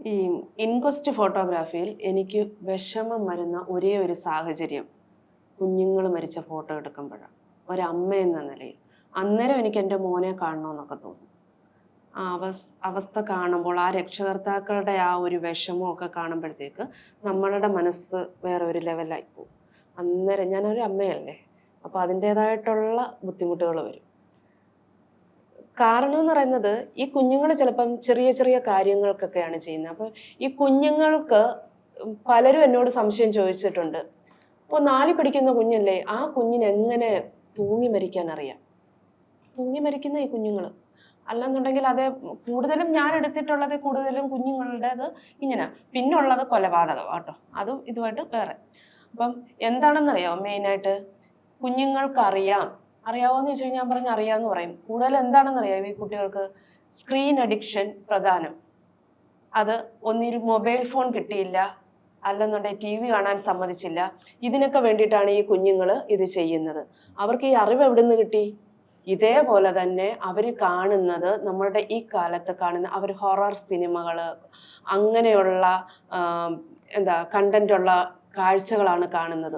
ഈ ഇൻക്വസ്റ്റ് ഫോട്ടോഗ്രാഫിയിൽ എനിക്ക് വിഷമം വരുന്ന ഒരേ ഒരു സാഹചര്യം കുഞ്ഞുങ്ങൾ മരിച്ച ഫോട്ടോ എടുക്കുമ്പോഴാണ്. ഒരമ്മ എന്ന നിലയിൽ അന്നേരം എനിക്ക് എൻ്റെ മോനെ കാണണമെന്നൊക്കെ തോന്നും. ആ അവസ്ഥ കാണുമ്പോൾ ആ രക്ഷകർത്താക്കളുടെ ആ ഒരു വിഷമമൊക്കെ കാണുമ്പോഴത്തേക്ക് നമ്മളുടെ മനസ്സ് വേറെ ഒരു ലെവലായി പോകും. അന്നേരം ഞാനൊരു അമ്മയല്ലേ, അപ്പോൾ അതിൻ്റെതായിട്ടുള്ള ബുദ്ധിമുട്ടുകൾ വരും. കാരണം എന്ന് പറയുന്നത് ഈ കുഞ്ഞുങ്ങൾ ചിലപ്പം ചെറിയ ചെറിയ കാര്യങ്ങൾക്കൊക്കെയാണ് ചെയ്യുന്നത്. അപ്പോൾ ഈ കുഞ്ഞുങ്ങൾക്ക് പലരും എന്നോട് സംശയം ചോദിച്ചിട്ടുണ്ട്. അപ്പോൾ 4 പഠിക്കുന്ന കുഞ്ഞല്ലേ, ആ കുഞ്ഞിന് എങ്ങനെ തൂങ്ങി മരിക്കാൻ അറിയാം? തൂങ്ങി മരിക്കുന്ന ഈ കുഞ്ഞുങ്ങൾ അല്ലെന്നുണ്ടെങ്കിൽ അത് കൂടുതലും ഞാൻ എടുത്തിട്ടുള്ളത് കൂടുതലും കുഞ്ഞുങ്ങളുടേത് ഇങ്ങനെ, പിന്നുള്ളത് കൊലപാതകം കേട്ടോ, അതും ഇതുമായിട്ട് വേറെ. അപ്പം എന്താണെന്നറിയാമോ, മെയിനായിട്ട് കുഞ്ഞുങ്ങൾക്കറിയാം. അറിയാവോന്ന് ചോദിച്ചു കഴിഞ്ഞാൽ ഞാൻ പറഞ്ഞ അറിയാമെന്ന് പറയും. കൂടുതൽ എന്താണെന്നറിയാം, ഈ കുട്ടികൾക്ക് സ്ക്രീൻ അഡിക്ഷൻ പ്രധാനം. അത് ഒന്നിൽ മൊബൈൽ ഫോൺ കിട്ടിയില്ല, അല്ലെന്നുണ്ടെങ്കിൽ TV കാണാൻ സമ്മതിച്ചില്ല. ഇതിനൊക്കെ വേണ്ടിയിട്ടാണ് ഈ കുഞ്ഞുങ്ങൾ ഇത് ചെയ്യുന്നത്. അവർക്ക് ഈ അറിവ് എവിടെ നിന്ന് കിട്ടി? ഇതേപോലെ തന്നെ അവർ കാണുന്നത്, നമ്മളുടെ ഈ കാലത്ത് കാണുന്ന അവർ ഹൊറർ സിനിമകൾ, അങ്ങനെയുള്ള കണ്ടന്റ് ഉള്ള കാഴ്ചകളാണ് കാണുന്നത്.